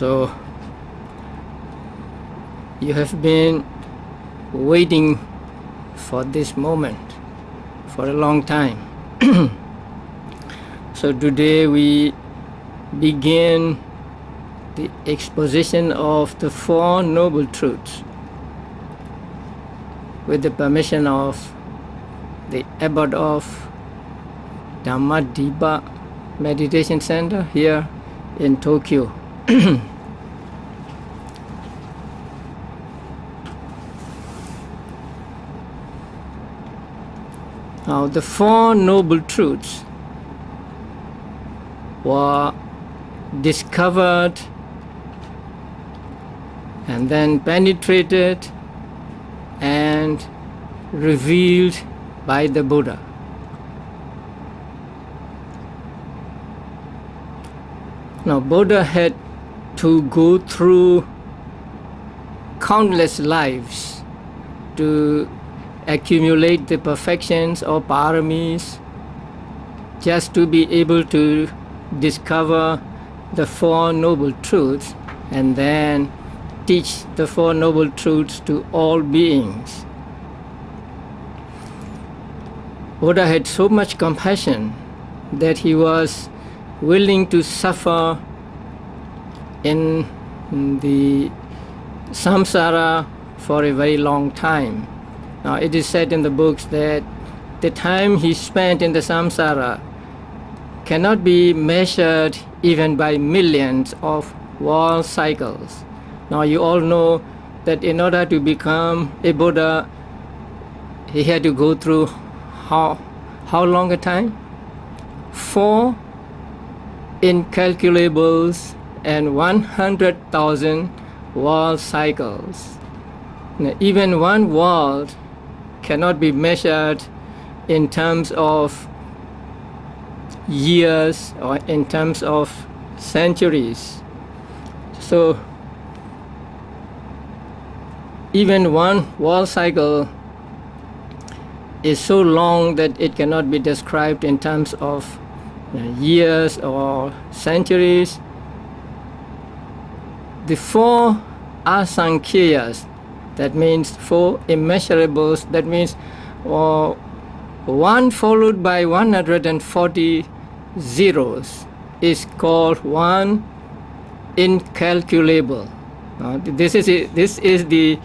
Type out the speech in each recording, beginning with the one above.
So you have been waiting for this moment for a long time. So today we begin the exposition of the Four Noble Truths with the permission of the abbot of Dhammadviva Meditation Center here in Tokyo. Now, the Four Noble Truths were discovered and then penetrated and revealed by the Buddha. Now, Buddha had to go through countless lives to accumulate the perfections or paramis just to be able to discover the Four Noble Truths and then teach the Four Noble Truths to all beings. Buddha had so much compassion that he was willing to suffer in the samsara for a very long time. Now, it is said in the books that the time he spent in the samsara cannot be measured even by millions of world cycles. Now, you all know that in order to become a Buddha, he had to go through how long a time? 4 incalculables and 100,000 world cycles. Now, even one world cannot be measured in terms of years or in terms of centuries. So even one world cycle is so long that it cannot be described in terms of years or centuries. The 4 asankhya's, that means 4 immeasurables, that means 1 followed by 140 zeros is called 1 incalculable. This is the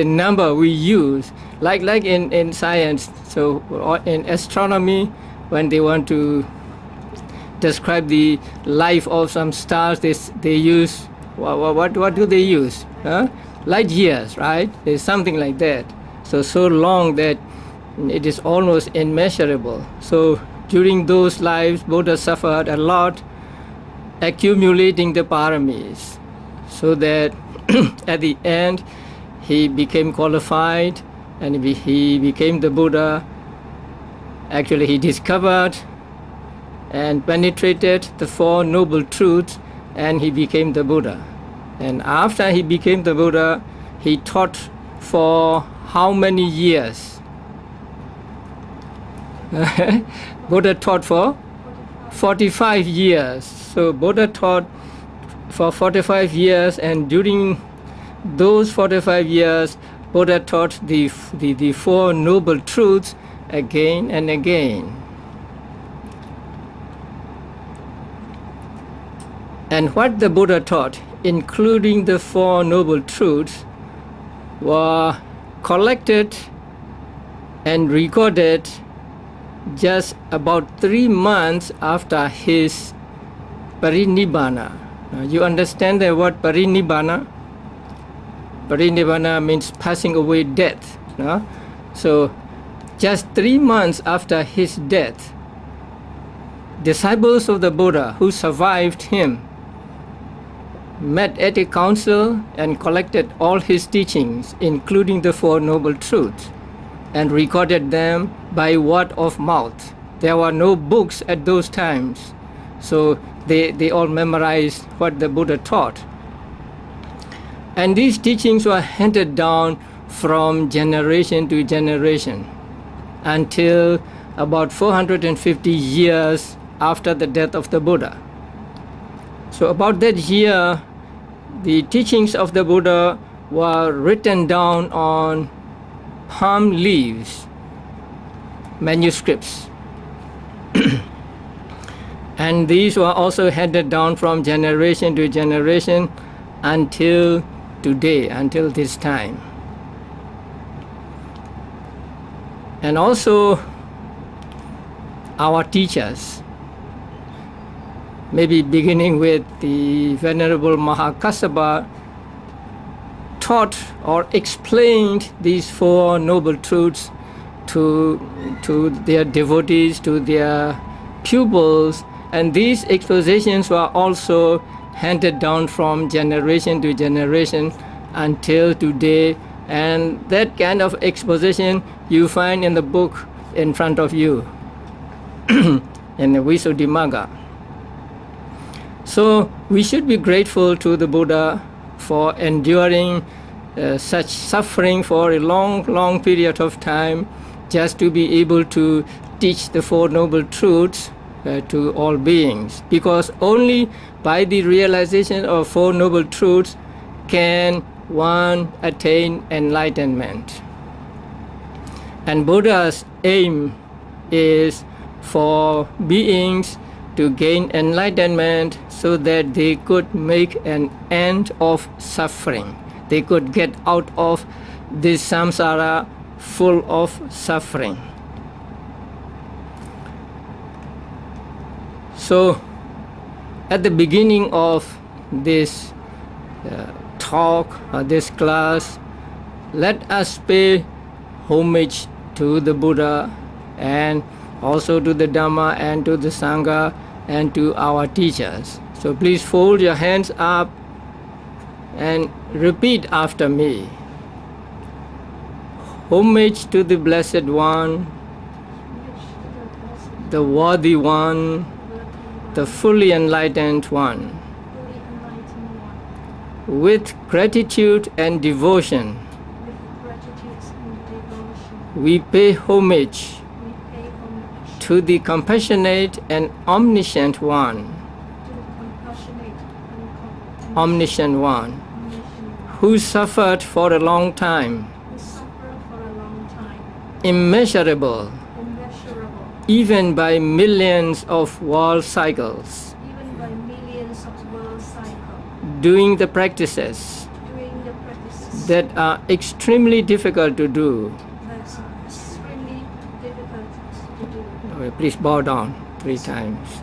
number we use, like in science. So in astronomy, when they want to describe the life of some stars, they use what do they use? Light years, right? It's something like that. So long that it is almost immeasurable. So during those lives, Buddha suffered a lot, accumulating the paramis, so that at the end he became qualified and he became the Buddha. Actually, he discovered and penetrated the Four Noble Truths and he became the Buddha. And after he became the Buddha, he taught for how many years? Buddha taught for 45 years. So Buddha taught for 45 years, and during those 45 years, Buddha taught the Four Noble Truths again and again. And what the Buddha taught, including the Four Noble Truths, were collected and recorded just about 3 months after his parinibbana. You understand the word parinibbana? Parinibbana means passing away, death. No? So just 3 months after his death, disciples of the Buddha who survived him met at a council and collected all his teachings, including the Four Noble Truths, and recorded them by word of mouth. There were no books at those times, so they all memorized what the Buddha taught. And these teachings were handed down from generation to generation until about 450 years after the death of the Buddha. So about that year, the teachings of the Buddha were written down on palm leaves, manuscripts. And these were also handed down from generation to generation until today, until this time. And also our teachers, maybe beginning with the Venerable Mahakassapa, taught or explained these Four Noble Truths to their devotees, to their pupils, and these expositions were also handed down from generation to generation until today. And that kind of exposition you find in the book in front of you, in the Visuddhimagga. So we should be grateful to the Buddha for enduring such suffering for a long period of time, just to be able to teach the Four Noble Truths to all beings. Because only by the realization of Four Noble Truths can one attain enlightenment. And Buddha's aim is for beings to gain enlightenment so that they could make an end of suffering. They could get out of this samsara full of suffering. So, at the beginning of this talk or this class, let us pay homage to the Buddha and also to the Dhamma and to the Sangha and to our teachers. So please fold your hands up and repeat after me. Homage to the Blessed One, the Worthy One, the fully enlightened One. With gratitude and devotion, we pay homage to the compassionate and omniscient One, who suffered for a long time, immeasurable, even by millions of world cycles, doing the practices that are extremely difficult to do. Okay, please bow down 3 times.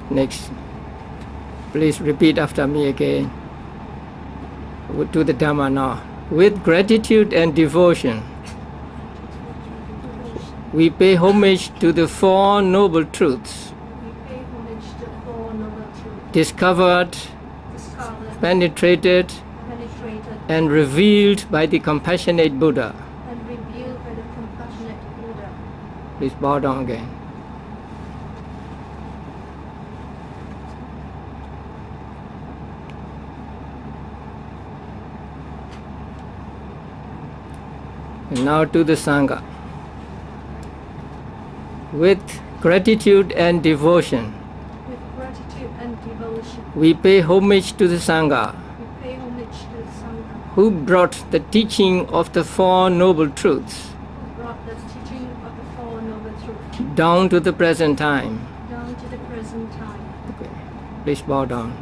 Next, please repeat after me again. To the Dhamma now. With gratitude and devotion, we pay homage to the Four Noble Truths, discovered, penetrated, and revealed by the compassionate Buddha. Please bow down again. And now to the Sangha. With gratitude and devotion, we pay homage to the Sangha, who brought the teaching of the Four Noble Truths down to the present time. Okay. Please bow down.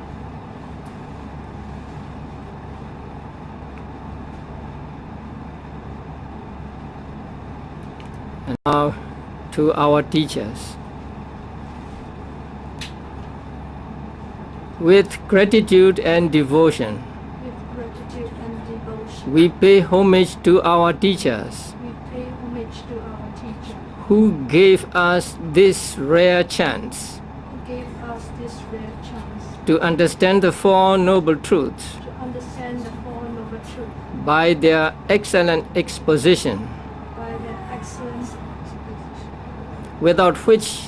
And now to our teachers. With gratitude and devotion, we pay homage to our teachers, who gave us this rare chance to understand the Four Noble Truths by their excellent exposition, without which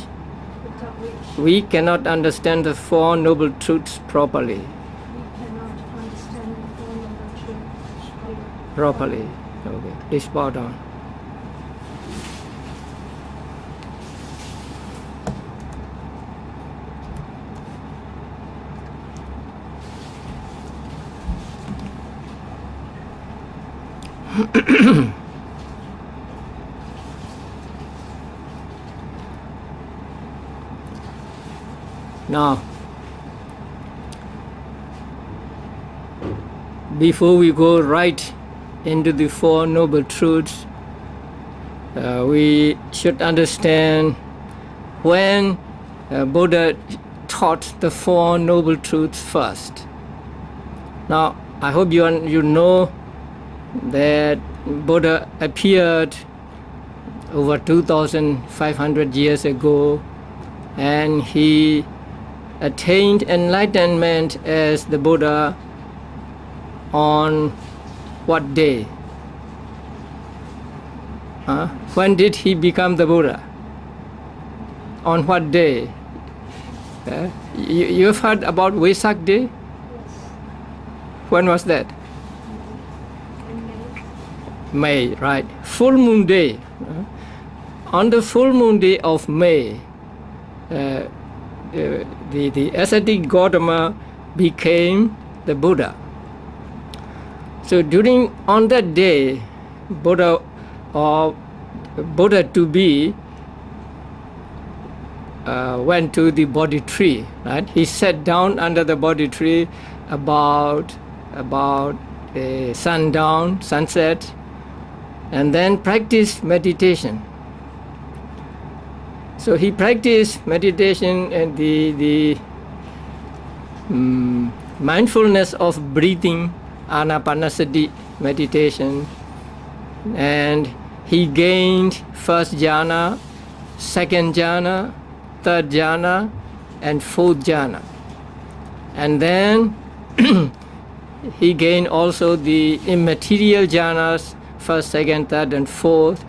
we cannot understand the Four Noble Truths properly. Okay. Please bow down. Now, before we go right into the Four Noble Truths, we should understand when Buddha taught the Four Noble Truths first. Now, I hope you know that Buddha appeared over 2,500 years ago, and he attained enlightenment as the Buddha on what day? When did he become the Buddha? On what day? You've heard about Vesak Day? Yes. When was that? May, right? Full moon day. On the full moon day of May, the ascetic Gautama became the Buddha. So on that day, Buddha to be went to the Bodhi tree, right? He sat down under the Bodhi tree about sundown, sunset, and then practiced meditation. So he practiced meditation and the mindfulness of breathing, anapanasati meditation, and he gained first jhana, second jhana, third jhana, and fourth jhana. And then he gained also the immaterial jhanas, first, second, third, and fourth.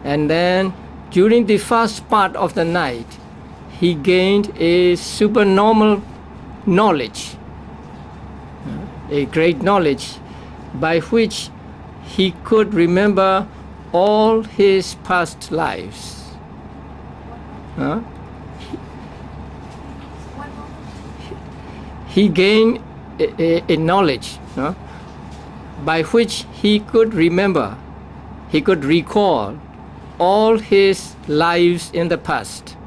And then during the first part of the night, he gained a supernormal knowledge, a great knowledge by which he could remember all his past lives. He gained a knowledge by which he could remember, he could recall all his lives in the past.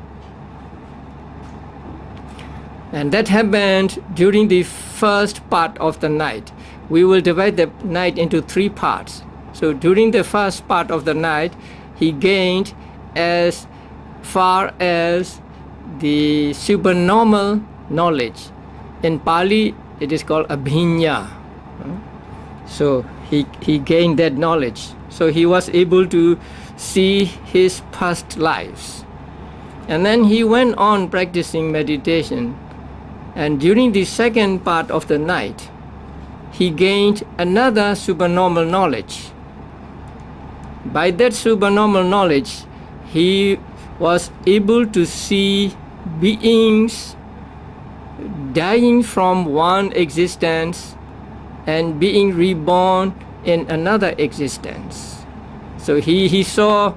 And that happened during the first part of the night. We will divide the night into three parts. So during the first part of the night, he gained as far as the supernormal knowledge. In Pali, it is called abhinya. So he gained that knowledge. So he was able to see his past lives. And then he went on practicing meditation. And during the second part of the night, he gained another supernormal knowledge. By that supernormal knowledge, he was able to see beings dying from one existence and being reborn in another existence. So he saw,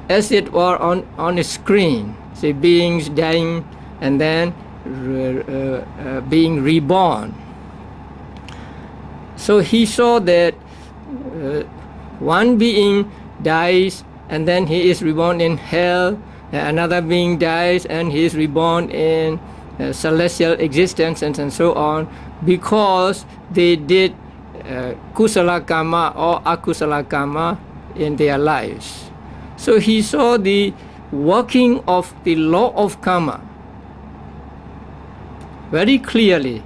as it were on a screen, say beings dying and then being reborn. So he saw that one being dies and then he is reborn in hell, another being dies and he is reborn in celestial existence, and so on, because they did kusala karma or akusala karma in their lives. So he saw the working of the law of karma very clearly,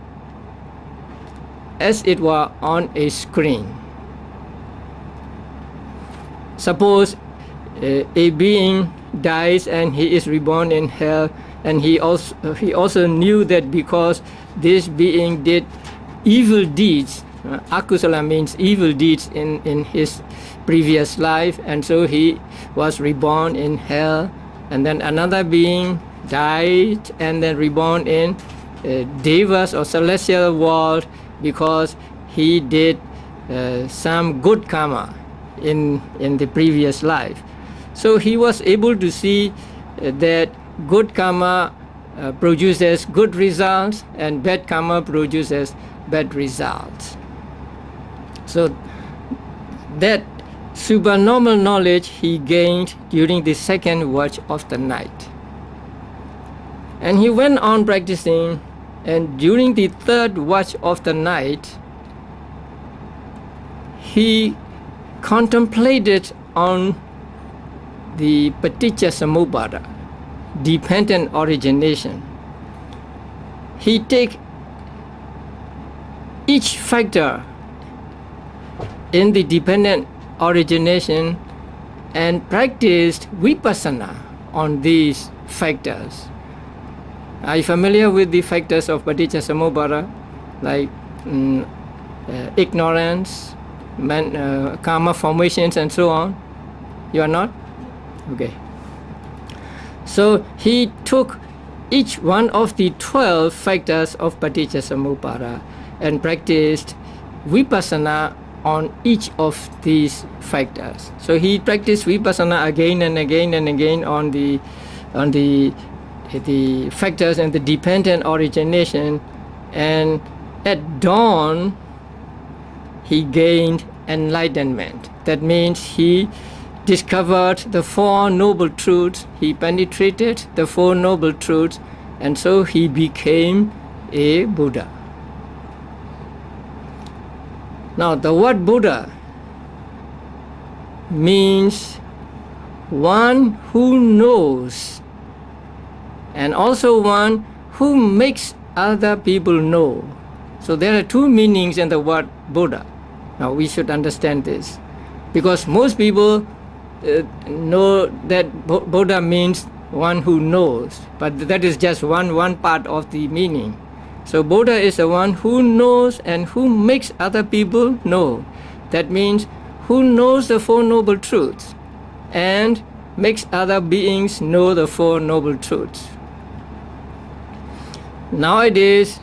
as it were on a screen. Suppose a being dies and he is reborn in hell, and he also knew that because this being did evil deeds, akusala means evil deeds in his previous life, and so he was reborn in hell, and then another being died and then reborn in devas or celestial world because he did some good karma. in the previous life. So he was able to see that good karma produces good results and bad karma produces bad results. So that supernormal knowledge he gained during the second watch of the night. And he went on practicing, and during the third watch of the night, he contemplated on the paticca-samuppada, dependent origination. He take each factor in the dependent origination and practiced vipassana on these factors. Are you familiar with the factors of paticca-samuppada, like ignorance, karma formations, and so on? You are not? Okay. So he took each one of the 12 factors of paticca-samuppada and practiced vipassana on each of these factors. So he practiced vipassana again and again and again on the factors and the dependent origination, and at dawn he gained enlightenment. That means he discovered the Four Noble Truths, he penetrated the Four Noble Truths, and so he became a Buddha. Now the word Buddha means one who knows, and also one who makes other people know. So there are two meanings in the word Buddha. Now we should understand this, because most people know that Buddha means one who knows, but that is just one part of the meaning. So Buddha is the one who knows and who makes other people know. That means who knows the Four Noble Truths and makes other beings know the Four Noble Truths. Nowadays,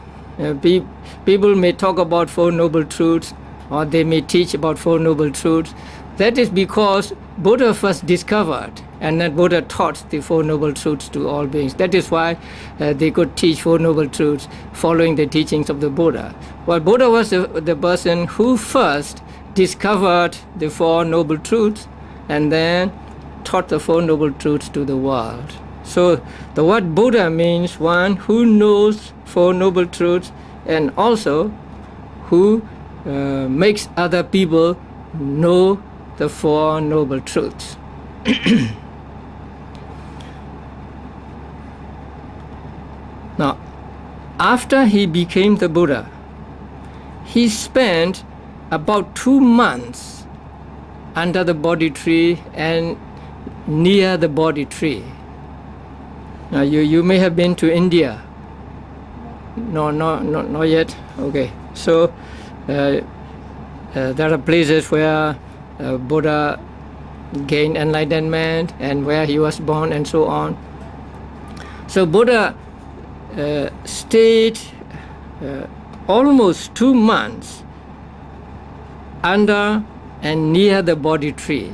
people may talk about Four Noble Truths, or they may teach about Four Noble Truths. That is because Buddha first discovered, and then Buddha taught the Four Noble Truths to all beings. That is why they could teach Four Noble Truths following the teachings of the Buddha. Well, Buddha was the person who first discovered the Four Noble Truths and then taught the Four Noble Truths to the world. So the word Buddha means one who knows Four Noble Truths and also who makes other people know the Four Noble Truths. Now, after he became the Buddha, he spent about 2 months under the Bodhi tree and near the Bodhi tree. Now, you may have been to India. No, not yet. Okay. So, there are places where Buddha gained enlightenment and where he was born and so on. So Buddha stayed almost 2 months under and near the Bodhi tree.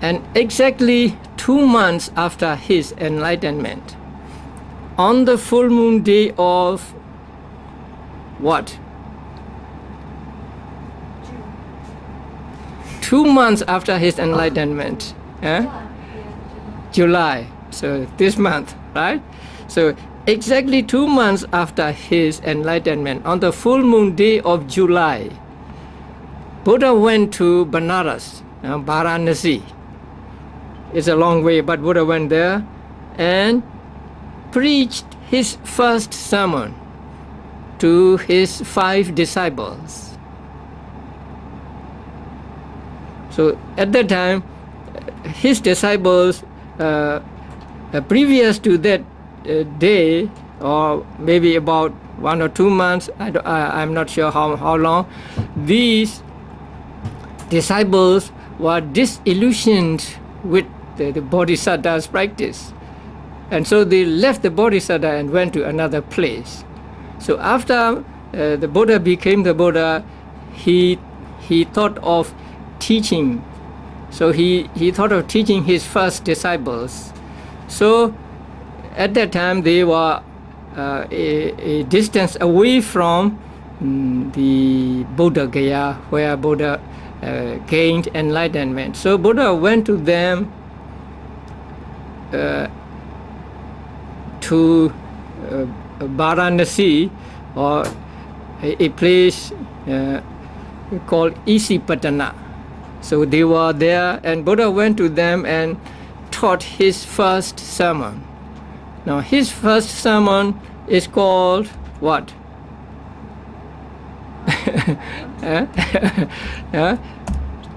And exactly 2 months after his enlightenment, on the full moon day of what? 2 months after his enlightenment, July, so this month, right? So exactly 2 months after his enlightenment, on the full moon day of July, Buddha went to Banaras, Varanasi. It's a long way, but Buddha went there and preached his first sermon to his 5 disciples. So at that time, his disciples, previous to that day, or maybe about 1 or 2 months, I'm not sure how long, these disciples were disillusioned with the Bodhisattva's practice. And so they left the Bodhisattva and went to another place. So after the Buddha became the Buddha, he thought of teaching. So he thought of teaching his first disciples. So at that time they were a distance away from the Buddha Gaya, where Buddha gained enlightenment. So Buddha went to them to Varanasi, or a place called Isipatana. So they were there, and Buddha went to them and taught his first sermon. Now his first sermon is called what?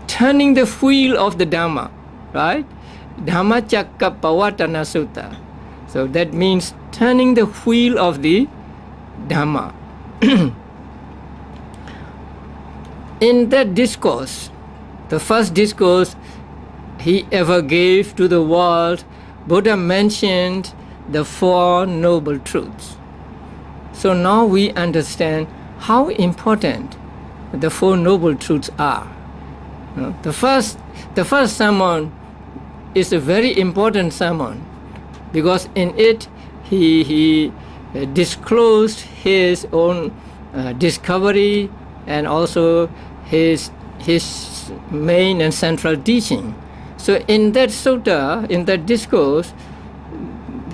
Turning the wheel of the Dhamma, right? Dhammacakkappavattana Sutta. So that means turning the wheel of the Dhamma. In that discourse, the first discourse he ever gave to the world, Buddha mentioned the Four Noble Truths. So now we understand how important the Four Noble Truths are. The first sermon is a very important sermon, because in it he disclosed his own discovery and also his main and central teaching. So in that sutta, in that discourse,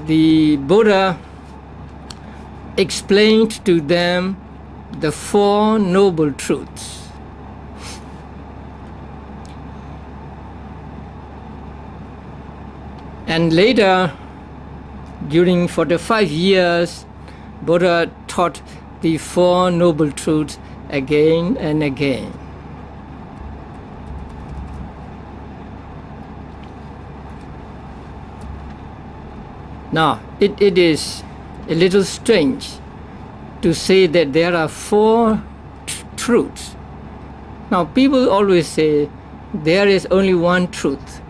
the Buddha explained to them the Four Noble Truths. And later, during 45 years, Buddha taught the Four Noble Truths again and again. Now, it is a little strange to say that there are four truths. Now, people always say there is only one truth,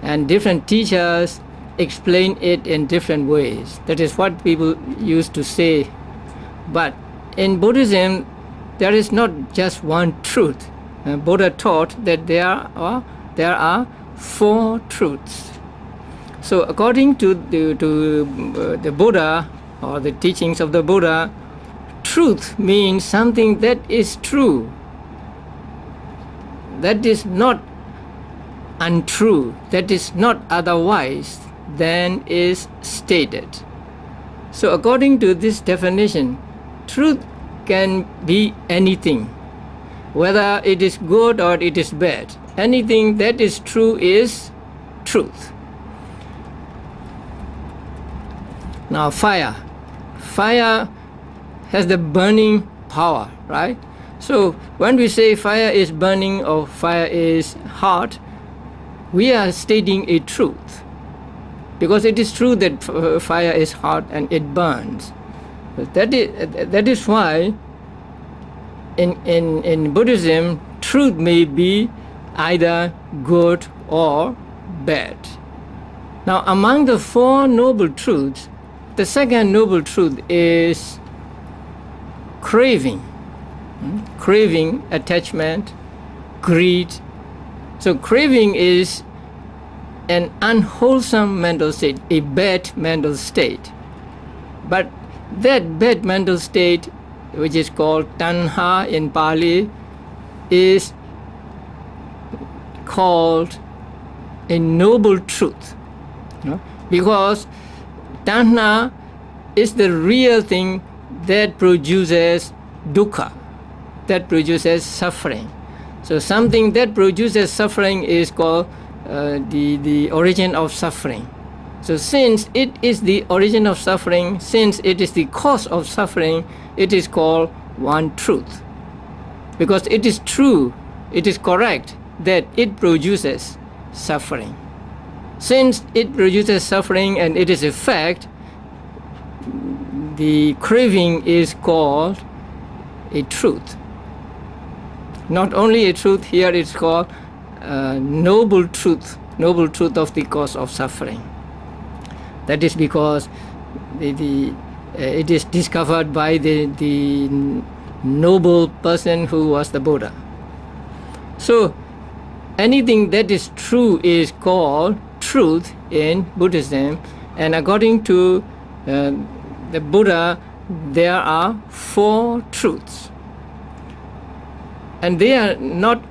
and different teachers explain it in different ways. That is what people used to say. But in Buddhism, there is not just one truth. Buddha taught that there are four truths. So according to the Buddha, or the teachings of the Buddha, truth means something that is true, that is not untrue, that is not otherwise than is stated. So according to this definition, truth can be anything, whether it is good or it is bad. Anything that is true is truth. Now fire has the burning power, right? So when we say fire is burning or fire is hot, we are stating a truth, because it is true that fire is hot and it burns. But that is why in Buddhism, truth may be either good or bad. Now among the Four Noble Truths, the second noble truth is craving. Craving, attachment, greed. So craving is an unwholesome mental state, a bad mental state. But that bad mental state, which is called tanha in Pali, is called a noble truth. Because tanha is the real thing that produces dukkha, that produces suffering. So something that produces suffering is called the origin of suffering. So since it is the origin of suffering, since it is the cause of suffering, it is called one truth. Because it is true, it is correct that it produces suffering. Since it produces suffering and it is a fact, the craving is called a truth. Not only a truth, here it's called noble truth of the cause of suffering. That is because it is discovered by the noble person who was the Buddha. So anything that is true is called truth in Buddhism. And according to the Buddha, there are 4 truths. And they are not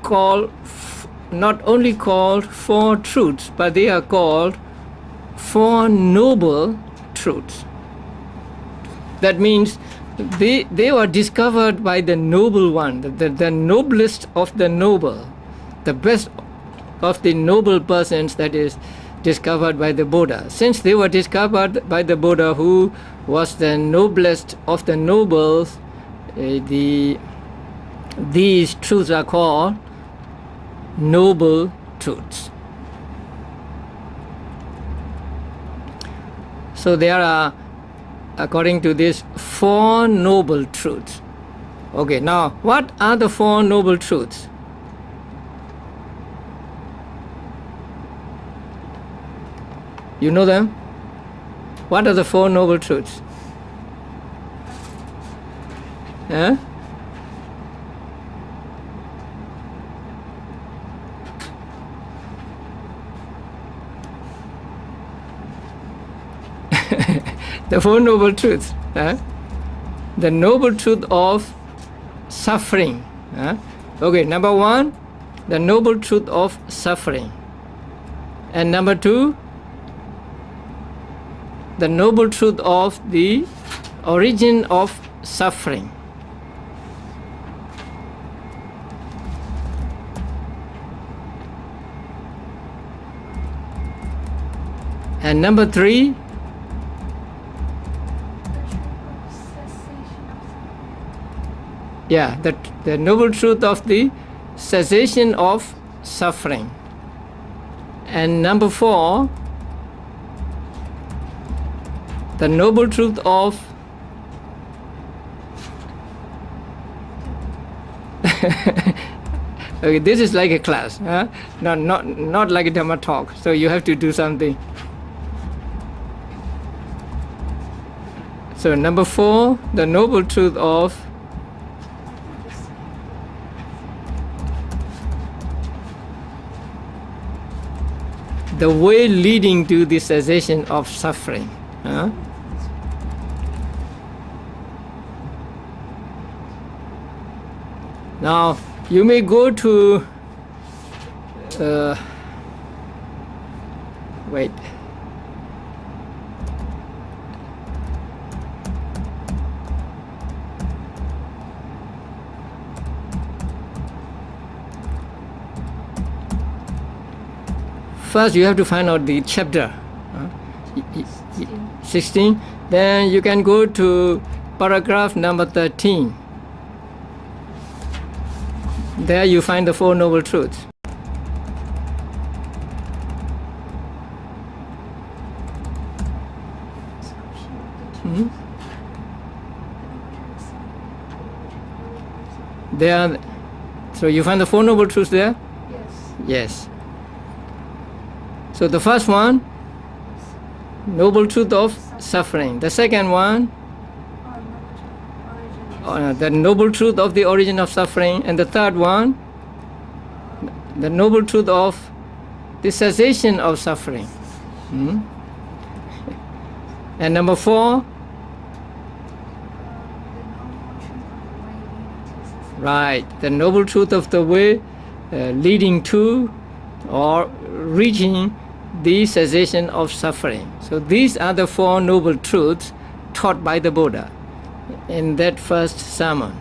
only called 4 truths, but they are called 4 noble truths. That means they were discovered by the noble one, the noblest of the noble, the best of the noble persons, that is discovered by the Buddha. Since they were discovered by the Buddha, who was the noblest of the nobles, these truths are called noble truths. So there are, according to this, 4 noble truths. Okay, now what are the 4 noble truths? You know them? What are the 4 noble truths? Huh? The 4 noble truths. Huh? The noble truth of suffering. Huh? Okay, number 1, the noble truth of suffering. And number 2, the noble truth of the origin of suffering. And number 3, the noble truth of the cessation of suffering. And number 4, the noble truth of okay, this is like a class, huh? Not like a Dhamma talk, so you have to do something. So number 4, the noble truth of the way leading to the cessation of suffering. Huh? Now you may go to wait. First you have to find out the chapter. 16. Then you can go to paragraph number 13. There you find the 4 noble truths. Hmm? There. So you find the 4 noble truths there? Yes. Yes. So the first one, noble truth of suffering. The second one, the noble truth of the origin of suffering. And the third one, the noble truth of the cessation of suffering. Hmm? And number 4, right, the noble truth of the way leading to or reaching the cessation of suffering. So these are the 4 noble truths taught by the Buddha in that first sermon.